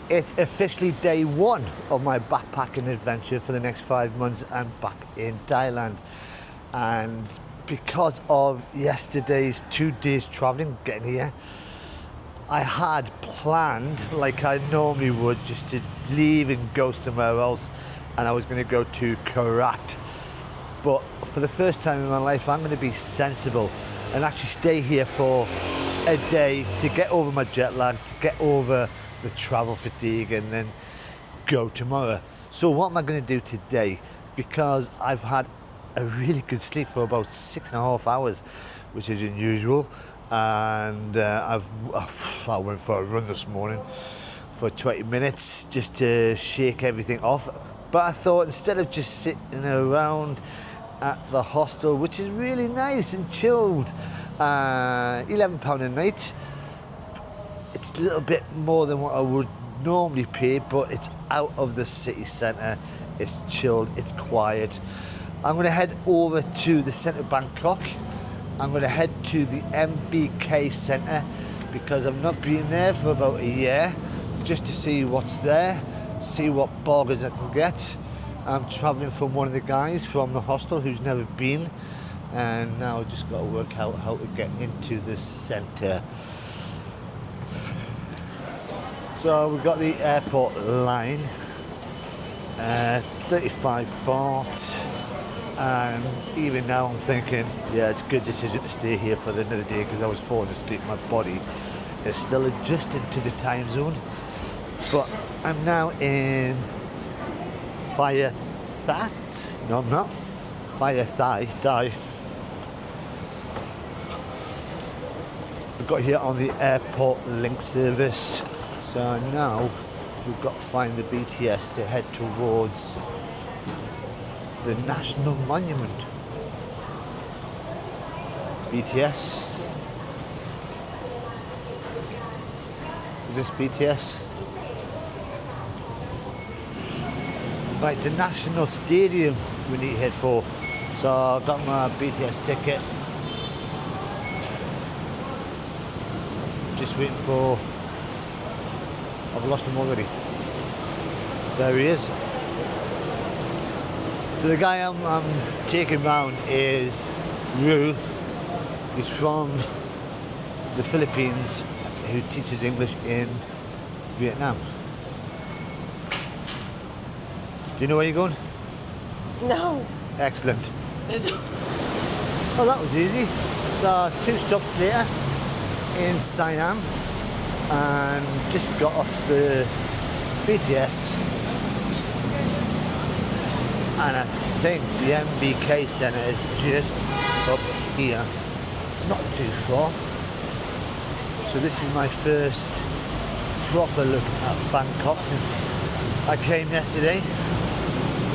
It's officially day one of my backpacking adventure for the next 5 months. I'm back in Thailand, and because of yesterday's 2 days traveling getting here, I had planned, like I normally would, just to leave and go somewhere else, and I was going to go to Korat. But for the first time in my life, I'm going to be sensible and actually stay here for a day to get over my jet lag, to get over the travel fatigue, and then go tomorrow. So what am I going to do today? Because I've had a really good sleep for about 6.5 hours, which is unusual. And I went for a run this morning for 20 minutes just to shake everything off. But I thought, instead of just sitting around at the hostel, which is really nice and chilled, £11 a night. It's a little bit more than what I would normally pay, but it's out of the city centre. It's chilled, it's quiet. I'm going to head over to the centre of Bangkok. I'm going to head to the MBK Center because I've not been there for about a year, just to see what's there, see what bargains I can get. I'm travelling from one of the guys from the hostel who's never been, and now I've just got to work out how to get into the centre. So we've got the airport line, 35 baht, and even now I'm thinking, yeah, it's a good decision to stay here for another day because I was falling asleep. My body is still adjusting to the time zone. But I'm now in Thai. No, I'm not. Thai. We've got here on the airport link service. So now we've got to find the BTS to head towards the National Monument. BTS. Is this BTS? Right, it's a national stadium we need to head for. So I've got my BTS ticket. Just waiting for... I've lost him already. There he is. So the guy I'm taking round is Ru. He's from the Philippines, who teaches English in Vietnam. Do you know where you're going? No. Excellent. Well, that was easy. So 2 stops later in Siam, and just got off the BTS. And I think the MBK Center is just up here, not too far. So this is my first proper look at Bangkok since I came yesterday,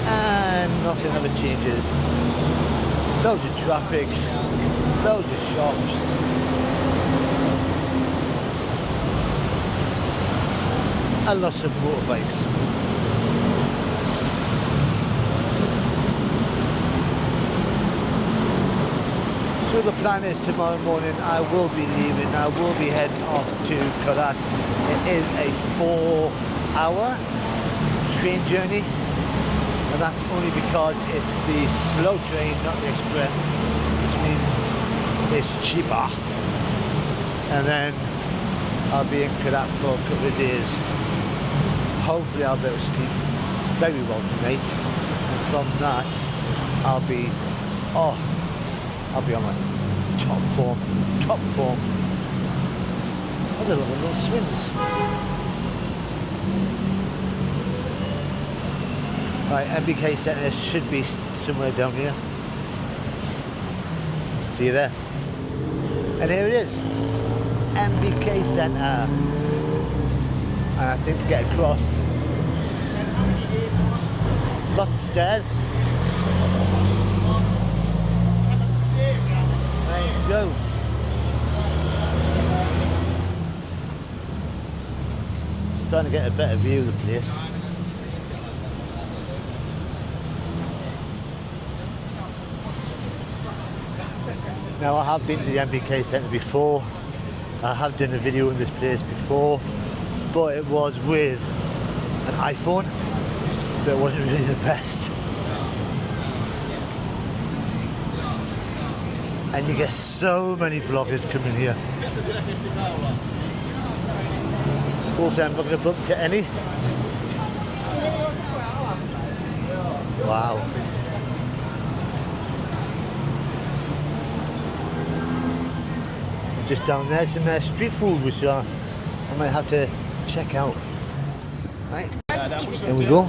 and nothing ever changes. Loads of traffic, loads of shops, and lots of motorbikes. So the plan is tomorrow morning I will be leaving, I will be heading off to Korat. It is a 4-hour train journey, and that's only because it's the slow train, not the express, which means it's cheaper. And then I'll be in Korat for a couple of days. Hopefully I'll be able to sleep very well tonight, and from that I'll be on my top form. Oh, they're little swings. Right, MBK Center should be somewhere down here. See you there. And here it is, MBK Center. And I think to get across, lots of stairs. Let's go. Starting to get a better view of the place. Now I have been to the MBK Center before. I have done a video in this place before, but it was with an iPhone, so it wasn't really the best. And you get so many vloggers coming here. Hopefully I'm not going to bump into any. Wow. Just down there, some street food which I might have to check out. Right, here we go.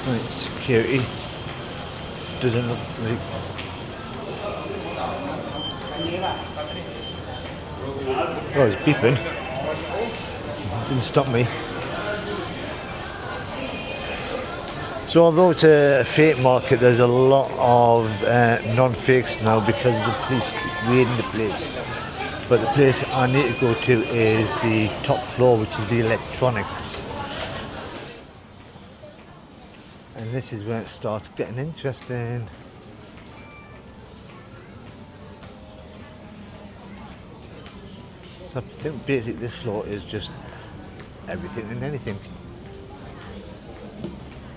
Right, security doesn't look like. Oh, it's beeping. Didn't stop me. So although it's a fake market, there's a lot of non-fakes now because the police keep raiding the place. But the place I need to go to is the top floor, which is the electronics. And this is where it starts getting interesting. So I think basically this floor is just everything and anything.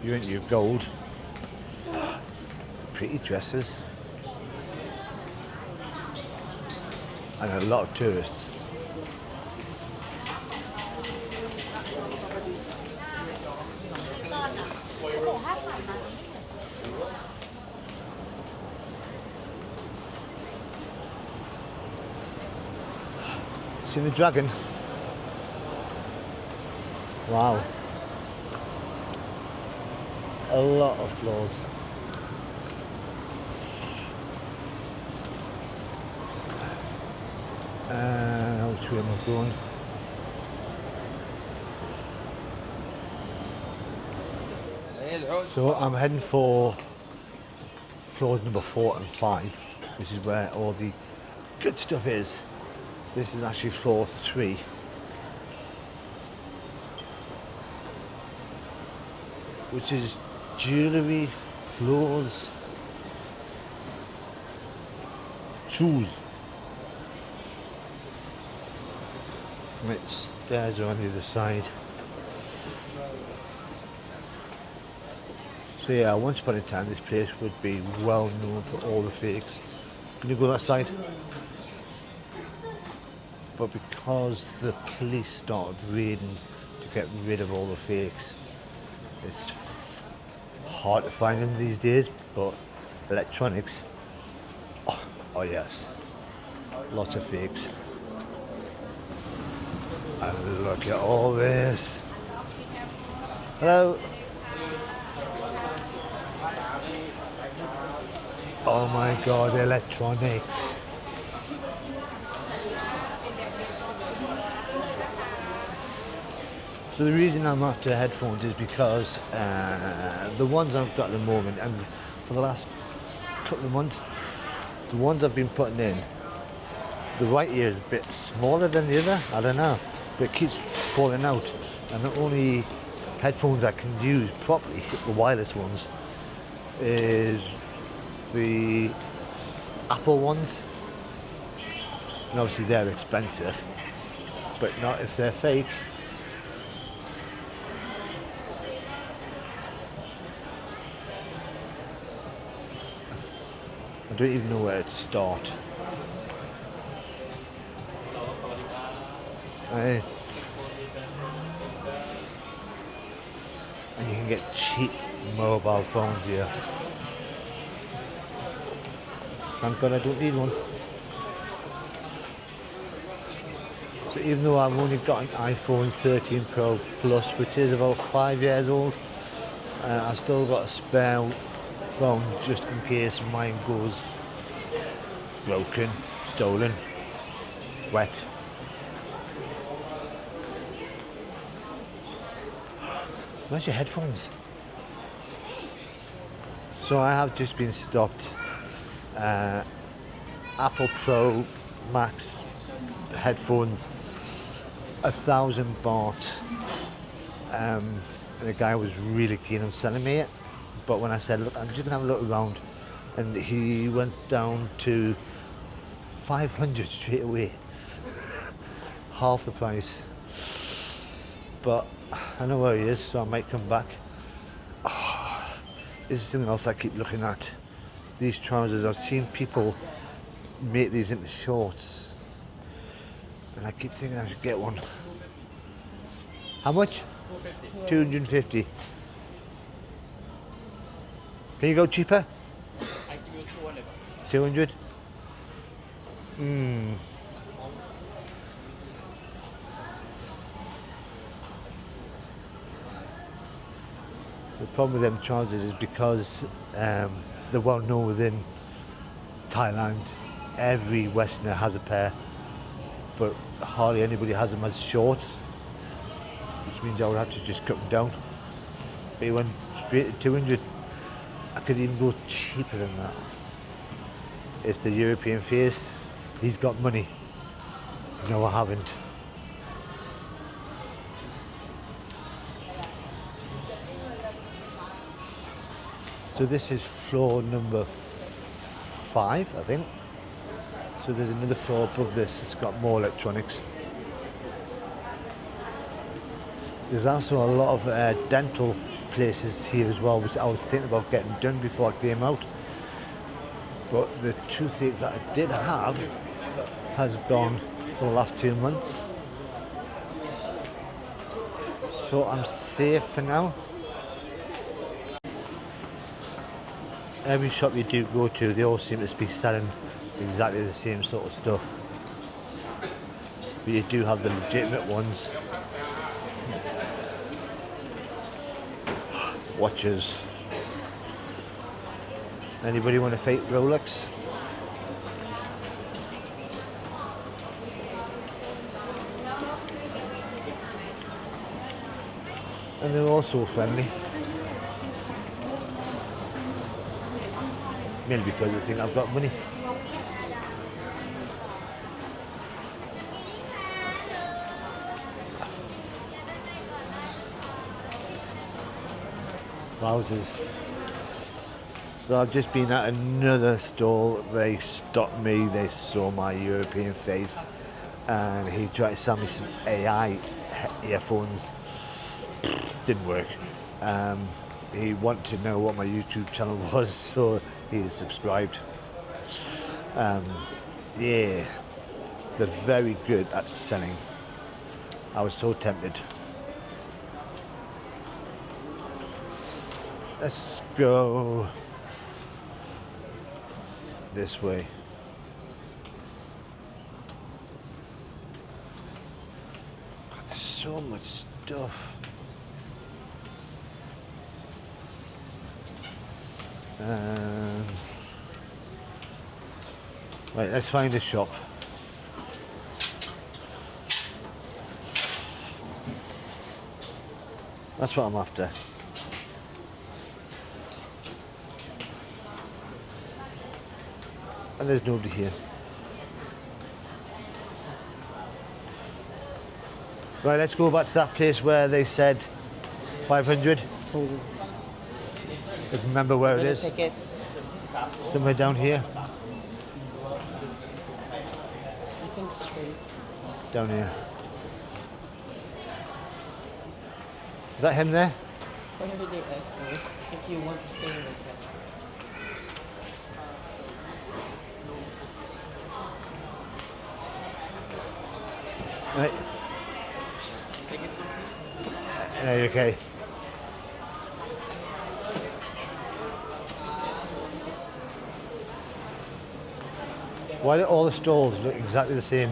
You're into your gold, pretty dresses, and a lot of tourists. Seen the dragon? Wow. A lot of floors. Which way am I going? So I'm heading for floors number 4 and 5, which is where all the good stuff is. This is actually floor 3. Which is jewellery, clothes, shoes. Right, stairs are on the other side. So yeah, once upon a time this place would be well known for all the fakes. Can you go that side? But because the police started raiding to get rid of all the fakes, it's hard to find them these days, but electronics, oh yes, lots of fakes. And look at all this. Hello. Oh my god, electronics. So the reason I'm after headphones is because the ones I've got at the moment, and for the last couple of months, the ones I've been putting in, the right ear is a bit smaller than the other, I don't know, but it keeps falling out. And the only headphones I can use properly, the wireless ones, is the Apple ones. And obviously they're expensive, but not if they're fake. I don't even know where to start. Right. And you can get cheap mobile phones here. Thank God I don't need one. So even though I've only got an iPhone 13 Pro Plus, which is about 5 years old, I've still got a spare phone just in case mine goes broken, stolen, wet. Where's your headphones? So I have just been stopped. Apple Pro Max headphones, 1,000 baht. The guy was really keen on selling me it, but when I said, look, I'm just gonna have a look around, and he went down to 500 straight away. Half the price. But I know where he is, so I might come back. This is something else I keep looking at. These trousers, I've seen people make these into shorts, and I keep thinking I should get one. How much? 250. Can you go cheaper? I give you 200. 200? The problem with them trousers is because they're well known within Thailand. Every Westerner has a pair, but hardly anybody has them as shorts, which means I would have to just cut them down. But he went straight to 200. I could even go cheaper than that. It's the European face. He's got money. No, I haven't. So this is floor number 5, I think. So there's another floor above this that's got more electronics. There's also a lot of dental places here as well, which I was thinking about getting done before I came out. But the toothache that I did have has gone for the last 2 months. So I'm safe for now. Every shop you do go to, they all seem to be selling exactly the same sort of stuff. But you do have the legitimate ones. Watches. Anybody want a fake Rolex? And they're also friendly. Mainly because they think I've got money. Trousers. So I've just been at another stall. They stopped me, they saw my European face, and he tried to sell me some AI earphones. Didn't work. He wanted to know what my YouTube channel was, so he subscribed. Yeah, they're very good at selling. I was so tempted. Let's go this way. God, there's so much stuff. Right, let's find a shop. That's what I'm after. And there's nobody here. Right, let's go back to that place where they said 500. Remember where it is? Ticket. Somewhere down here. I think straight. Down here. Is that him there? Whatever they ask me, if you want to say like that. Right. Yeah, you okay? Why do all the stalls look exactly the same?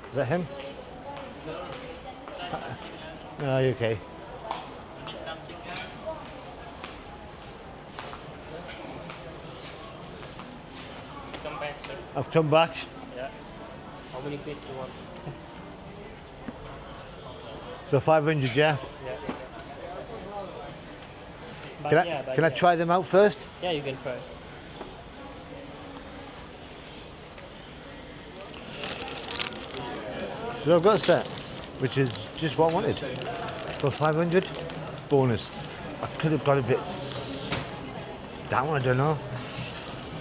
Is that him? No, you okay? Come back, sir. I've come back. Yeah. How many pieces you want? So 500, yeah? Yeah. Can I try them out first? Yeah, you can try. So I've got a set, which is just what I wanted. For 500, bonus. I could have got a bit down, I don't know.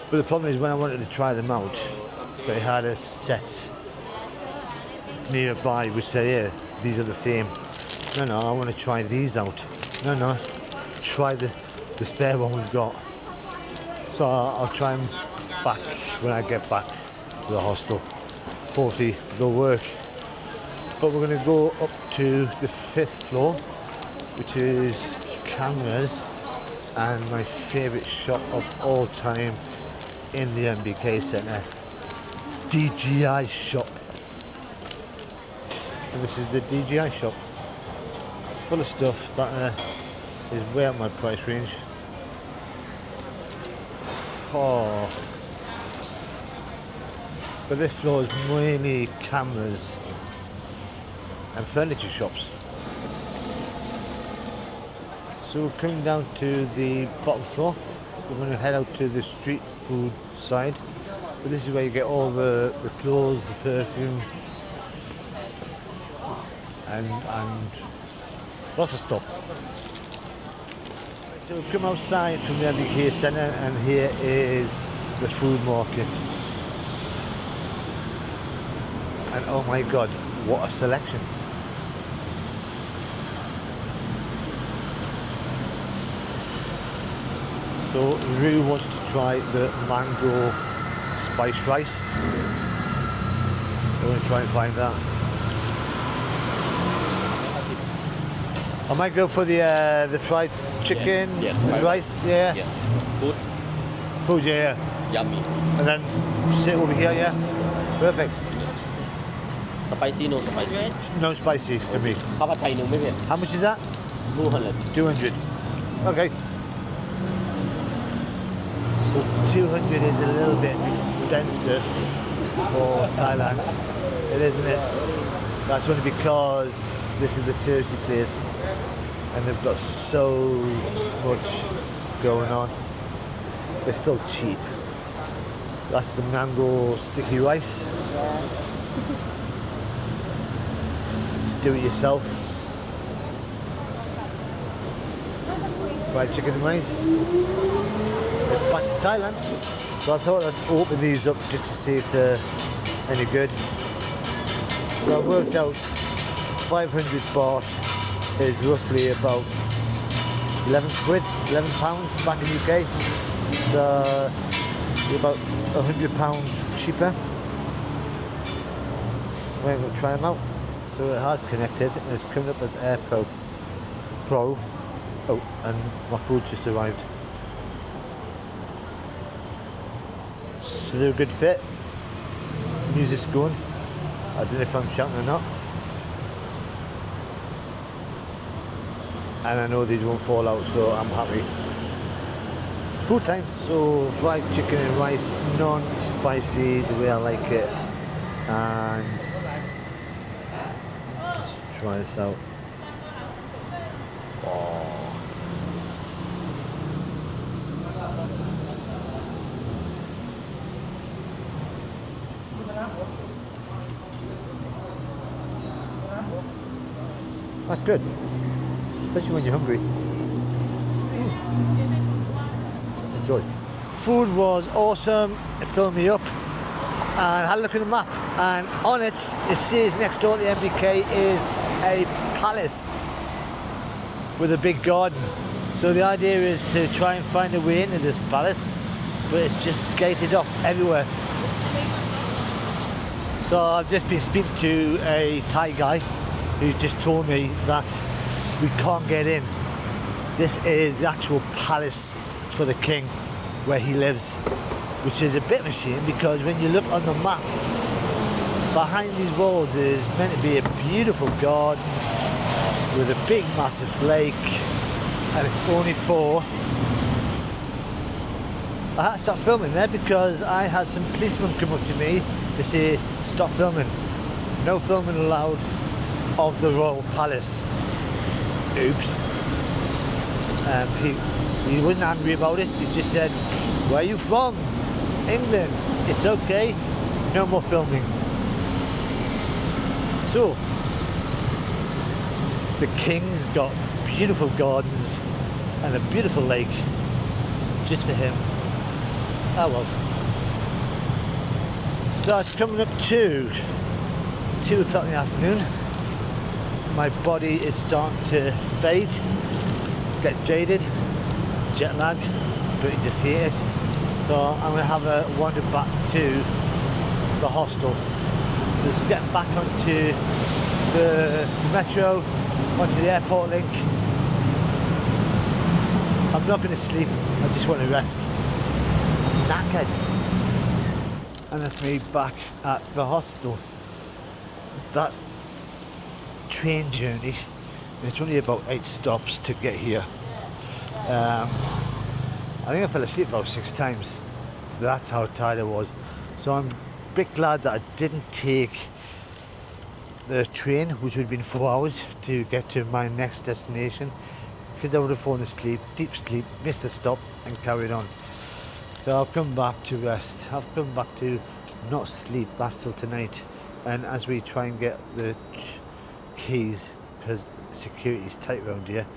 But the problem is when I wanted to try them out, they had a set nearby which said, yeah, these are the same. No, I want to try these out. No, try the spare one we've got. So I'll try them back when I get back to the hostel. Hopefully they'll work. But we're going to go up to the 5th floor, which is cameras and my favourite shop of all time in the MBK Centre, DJI shop. And this is the DJI shop, full of stuff that is way out my price range. Oh, but this floor is mainly cameras and furniture shops. So we're coming down to the bottom floor. We're going to head out to the street food side. But this is where you get all the clothes, the perfume, and lots of stuff. So we've come outside from the MBK Centre, and here is the food market. And oh my god, what a selection. So Rue wants to try the mango spice rice. We're going to try and find that. I might go for the fried chicken and rice. Yeah. Yes. Good. Food, yeah. Yummy. And then sit over here, yeah. Perfect. Spicy, no spicy. No spicy for me. ข้าวผัดไทยหนูไม่เผ็ด How much is that? 200 200. Okay. So 200 is a little bit expensive for Thailand. It isn't it? That's only because this is the touristy place and they've got so much going on. They're still cheap. That's the mango sticky rice. Just do it yourself. Fried chicken and rice. It's back to Thailand. So I thought I'd open these up just to see if they're any good. So I worked out 500 baht is roughly about 11 quid, 11 pounds back in UK. So about £100 cheaper. We're going to try them out. So it has connected and it's coming up as AirPods Pro. Oh, and my food just arrived. So they're a good fit. Music's going. I don't know if I'm shouting or not. And I know these won't fall out, so I'm happy. Food time. So fried chicken and rice, non-spicy, the way I like it. And let's try this out. Oh. That's good, especially when you're hungry. Enjoy. Food was awesome, it filled me up, and I had a look at the map, and on it, it says next door to the MBK is a palace with a big garden. So the idea is to try and find a way into this palace, but it's just gated off everywhere. So I've just been speaking to a Thai guy who just told me that we can't get in. This is the actual palace for the king where he lives, which is a bit of a shame because when you look on the map, behind these walls is meant to be a beautiful garden with a big massive lake, and it's only for... I had to stop filming there because I had some policemen come up to me to say stop filming, no filming allowed of the royal palace. Oops. He wasn't angry about it, he just said, where are you from? England. It's okay, no more filming. So, the King's got beautiful gardens and a beautiful lake just for him. Oh well. So it's coming up to 2 o'clock in the afternoon. My body is starting to fade, get jaded, jet lag, don't you just hear it? So I'm going to have a wander back to the hostel. So let's get back onto the metro, onto the airport link. I'm not going to sleep, I just want to rest. I'm knackered. And that's me back at the hostel. That train journey, it's only about 8 stops to get here. I think I fell asleep about 6 times. That's how tired I was. So I'm a bit glad that I didn't take the train, which would have been 4 hours to get to my next destination, because I would have fallen asleep, deep sleep, missed a stop and carried on. So I've come back to rest. I've come back to not sleep. That's till tonight. And as we try and get the keys, because security is tight around here,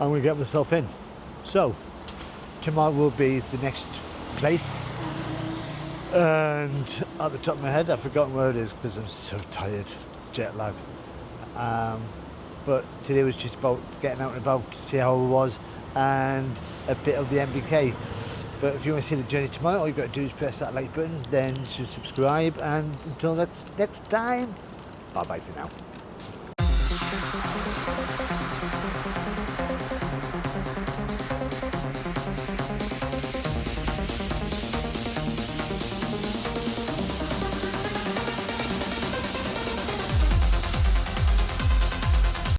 I'm going to get myself in. So tomorrow will be the next place, and at the top of my head I've forgotten where it is because I'm so tired, jet lag. But today was just about getting out and about to see how it was, and a bit of the MBK. But if you want to see the journey tomorrow, all you've got to do is press that like button, then subscribe, and until next time, bye bye for now.